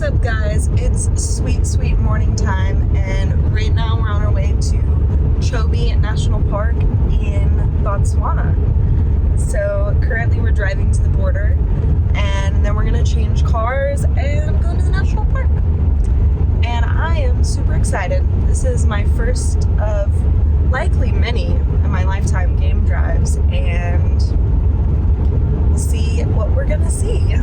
What's up, guys? It's sweet morning time, and right now we're on our way to Chobe National Park in Botswana. So currently we're driving to the border, and then we're gonna change cars and go to the national park. And I am super excited. This is my first of likely many in my lifetime game drives, and we'll see what we're gonna see.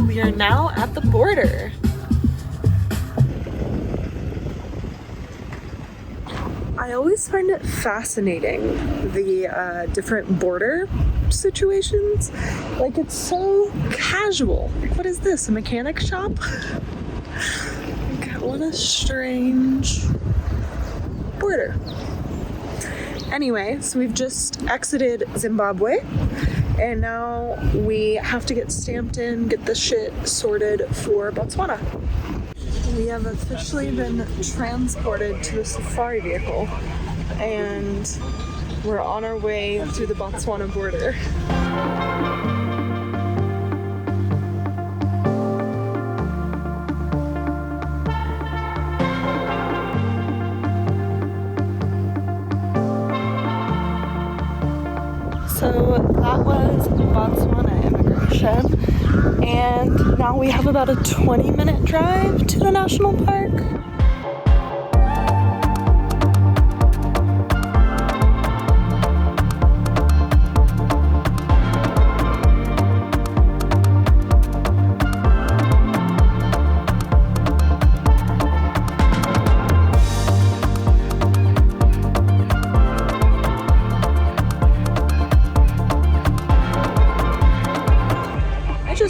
We are now at the border. I always find it fascinating, the different border situations. Like, it's so casual. Like, what is this, a mechanic shop? Like, what a strange border. Anyway, so we've just exited Zimbabwe, and now we have to get stamped in, get this shit sorted for Botswana. We have officially been transported to the safari vehicle, and we're on our way through the Botswana border. So that was Botswana immigration, and now we have about a 20-minute drive to the national park.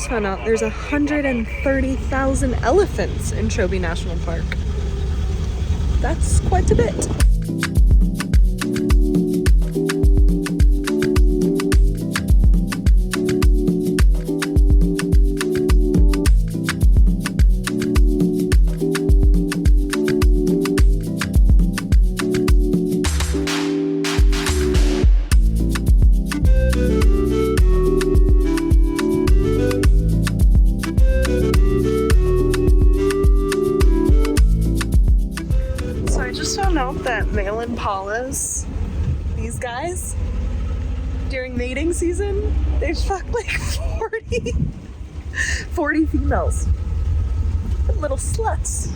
Found out there's 130,000 elephants in Chobe National Park. That's quite a bit. That male impalas, these guys, during mating season, they fuck like 40 females. Little sluts.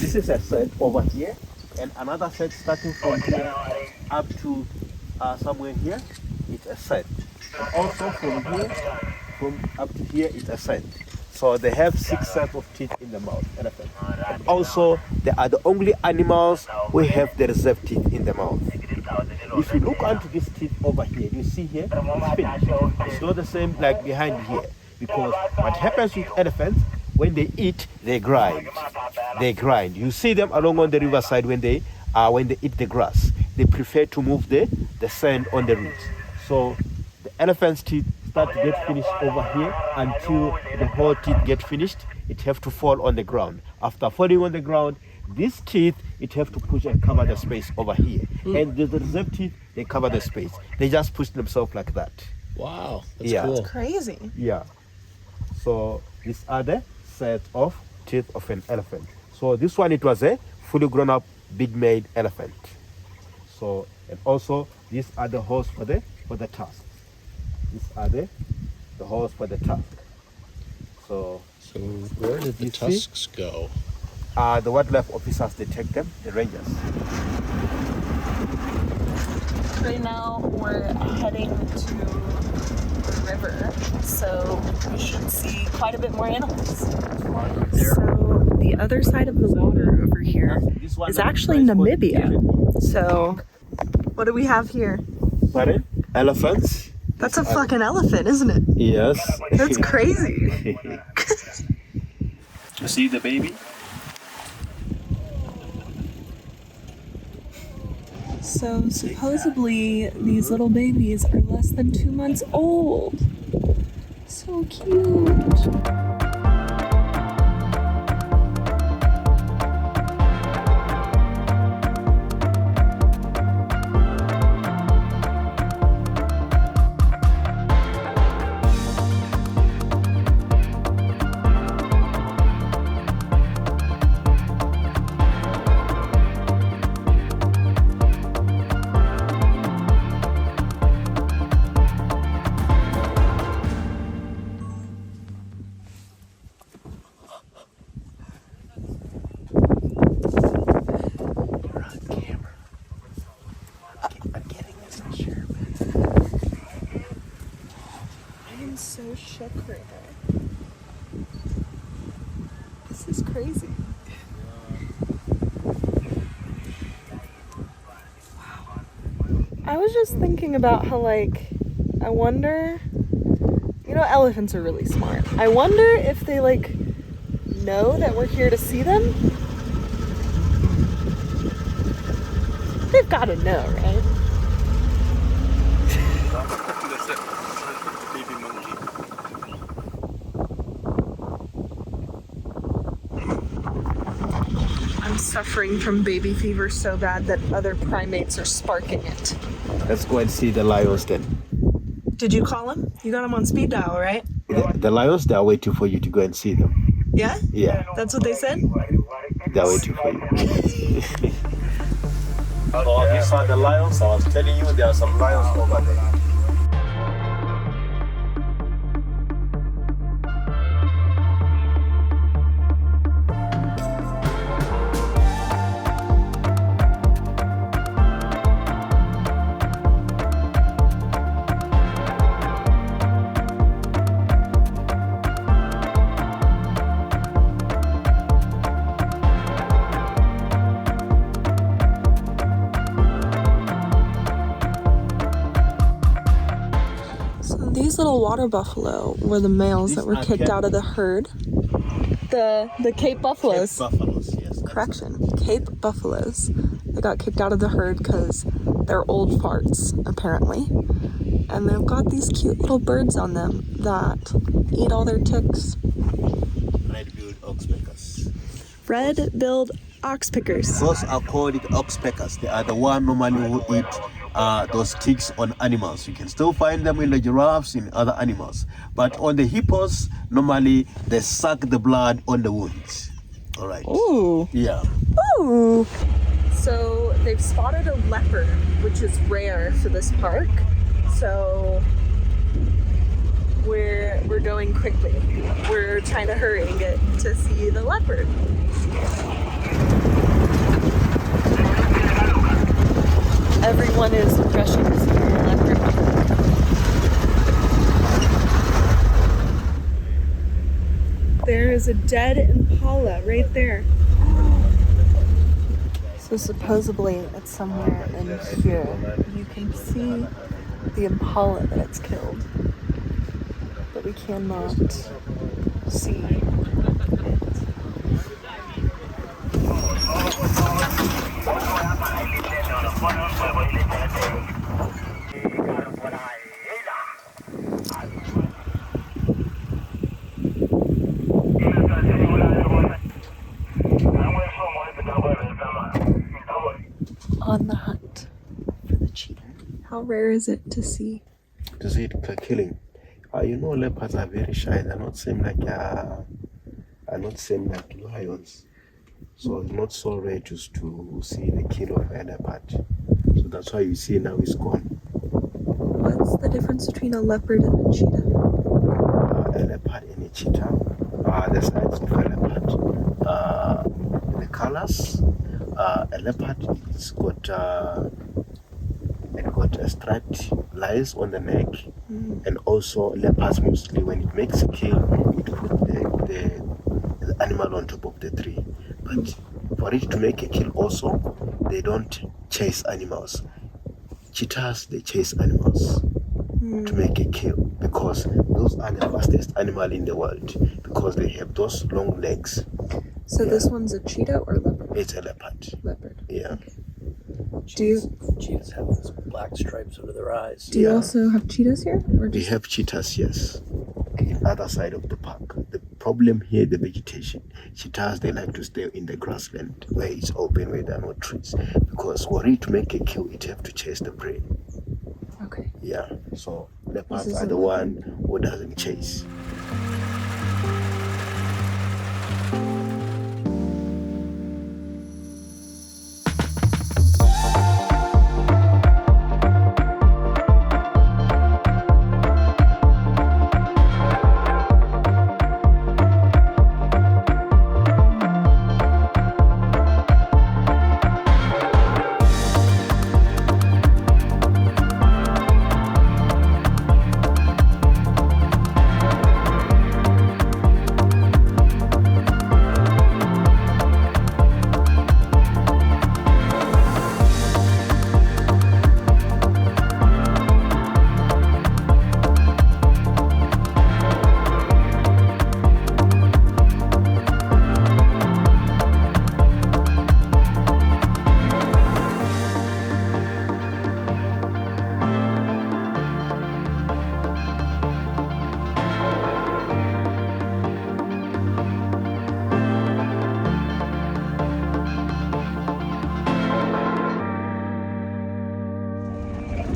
This is a set over here, and another set starting from here up to somewhere here. It's a set. And also from here, from up to here, it's a set. So they have 6 sets of teeth in the mouth, elephant. And also, they are the only animals who have the reserved teeth in the mouth. If you look onto these teeth over here, you see here, it's finished. It's not the same like behind here, because what happens with elephants, when they eat, they grind. They grind. You see them along on the riverside when they eat the grass. They prefer to move the sand on the roots. So the elephant's teeth start to get finished over here until the whole teeth get finished. It have to fall on the ground. After falling on the ground, these teeth, it have to push and cover the space over here. And the reserve teeth, they cover the space. They just push themselves like that. Wow, that's cool. That's crazy. Yeah. So these are the set of teeth of an elephant. So this one, it was a fully grown up big made elephant. So, and also these are the holes for the tusks. These are the holes for the tusk. So where did the you see? tusks go? The wildlife officers, they take them, the rangers. Right now we're heading to the river, so we should see quite a bit more animals. So the other side of the water over here is actually Namibia. So what do we have here? Pardon? Elephants? That's a fucking elephant, isn't it? Yes. That's crazy. You see the baby? So supposedly these little babies are less than 2 months old. So cute. So shook right now. This is crazy. Wow. I was just thinking about how, like, I wonder, you know, elephants are really smart. I wonder if they, like, know that we're here to see them. They've got to know, right? I'm suffering from baby fever so bad that other primates are sparking it. Let's go and see the lions then. Did you call them? You got them on speed dial, right? The lions, they are waiting for you to go and see them. Yeah? Yeah. That's what they said? They are waiting for you. So these are the lions. I was telling you there are some lions over there. These little water buffalo were the males that were kicked out of the herd. The Cape buffaloes. Cape buffaloes, yes. Correction. Cape buffaloes. They got kicked out of the herd because they're old farts, apparently. And they've got these cute little birds on them that eat all their ticks. Red-billed oxpeckers. Red-billed oxpickers. Those are called oxpeckers. They are the one normally who eat those ticks on animals. You can still find them in the giraffes, in other animals. But on the hippos, normally they suck the blood on the wounds. All right. Ooh. Yeah. Ooh. So they've spotted a leopard, which is rare for this park. So we're going quickly. We're trying to hurry and get to see the leopard. Everyone is rushing to see the leopard. There is a dead impala right there. So supposedly it's somewhere in here. You can see the impala that it's killed, but we cannot see it. On the hunt for the cheetah. How rare is it to see? To see it killing. You know, leopards are very shy. They're not same like lions. So it's not so rare just to see the kill of a leopard. So that's why you see now it's gone. What? What's the difference between a leopard and a cheetah? A leopard and a cheetah. The size of a leopard. The colors. A leopard, it's got striped lines on the neck, and also leopards mostly when it makes a kill, it put the animal on top of the tree. But for it to make a kill also, they don't chase animals. Cheetahs, they chase animals to make a kill, because those are the fastest animal in the world, because they have those long legs. So this one's a cheetah or leopard? It's a leopard. Leopard. Yeah. Okay. Cheetahs have those black stripes under their eyes. Do you also have cheetahs here? Or We have cheetahs, yes. In other side of the park. The problem here, the vegetation. Cheetahs, they like to stay in the grassland where it's open, where there are no trees. Because for it to make a kill, it have to chase the prey. Okay. Yeah. So leopards This is are a the leopard. one who doesn't chase.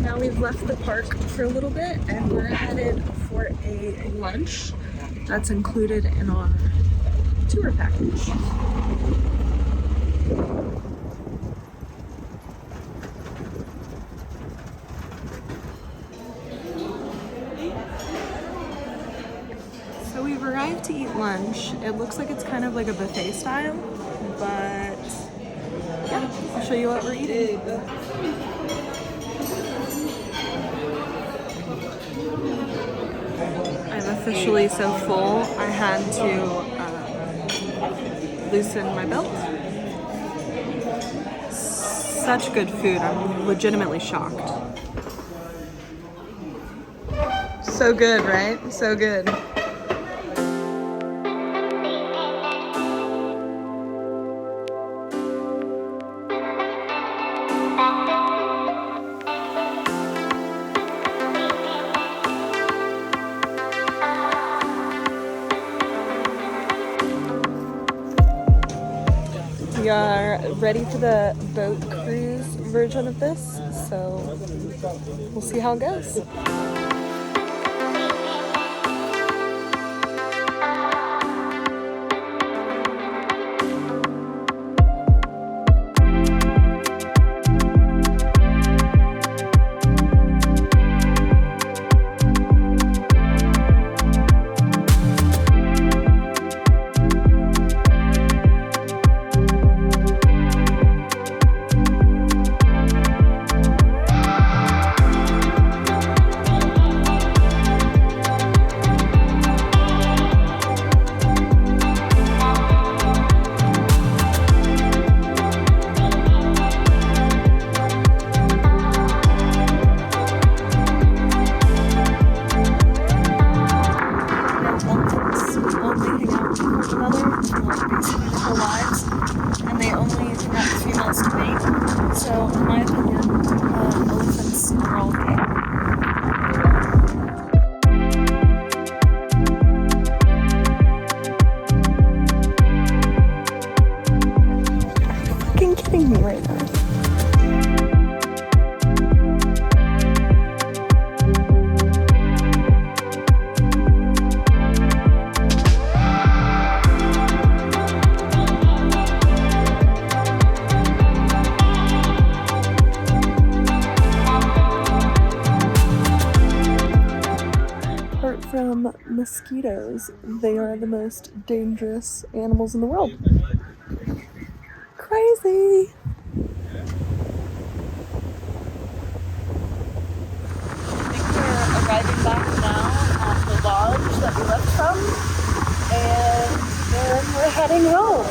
Now we've left the park for a little bit and we're headed for a lunch that's included in our tour package. So we've arrived to eat lunch. It looks like it's kind of like a buffet style, but yeah, I'll show you what we're eating. I'm officially so full, I had to loosen my belt. Such good food, I'm legitimately shocked. So good, right? So good. We are ready for the boat cruise version of this, so we'll see how it goes. apart from mosquitoes, they are the most dangerous animals in the world. Crazy! I think we're arriving back now at the lodge that we left from, and then we're heading home.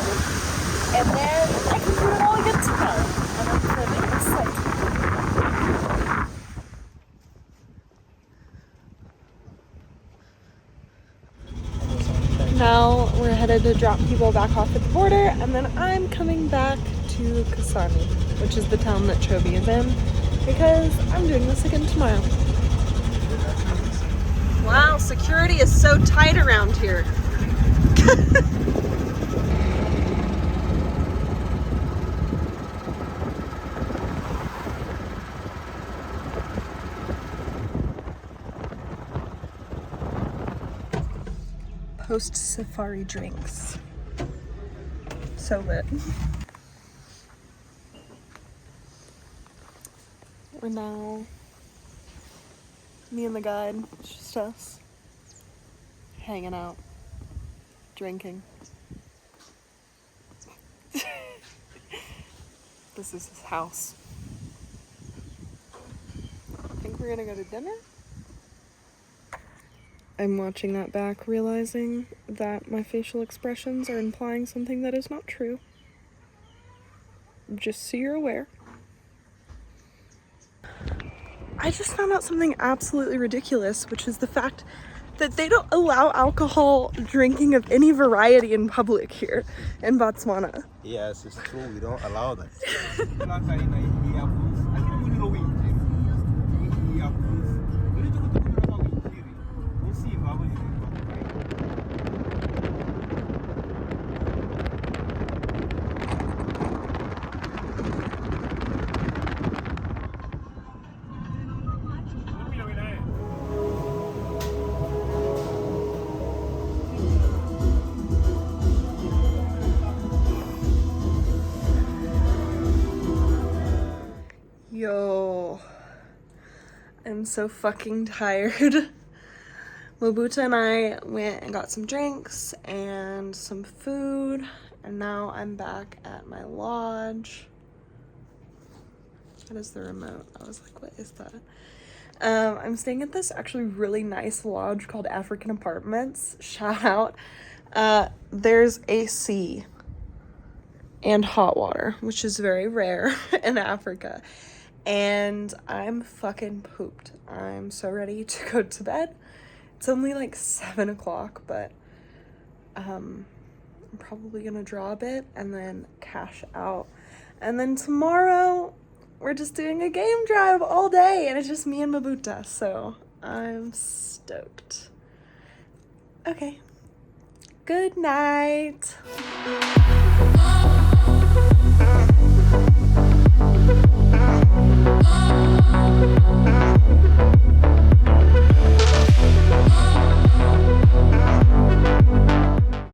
And then I can do it all again tomorrow, and I'm feeling excited. Now we're headed to drop people back off at the border, and then I'm coming back to Kasane, which is the town that Chobe is in, because I'm doing this again tomorrow. Wow, security is so tight around here. Post-safari drinks. So lit. We're now, me and the guide, it's just us, hanging out, drinking. This is his house. I think we're gonna go to dinner? I'm watching that back, realizing that my facial expressions are implying something that is not true. Just so you're aware. I just found out something absolutely ridiculous, which is the fact that they don't allow alcohol drinking of any variety in public here in Botswana. Yes, it's true. We don't allow that. Yo, I'm so fucking tired. Mobuta and I went and got some drinks and some food, and now I'm back at my lodge. That is the remote. I was like, what is that? I'm staying at this actually really nice lodge called African Apartments. Shout out. There's AC and hot water, which is very rare in Africa. And I'm fucking pooped. I'm so ready to go to bed. It's only like 7 o'clock, but I'm probably gonna draw a bit and then cash out. And then tomorrow we're just doing a game drive all day, and it's just me and Mobuta, so I'm stoked. Okay. Good night.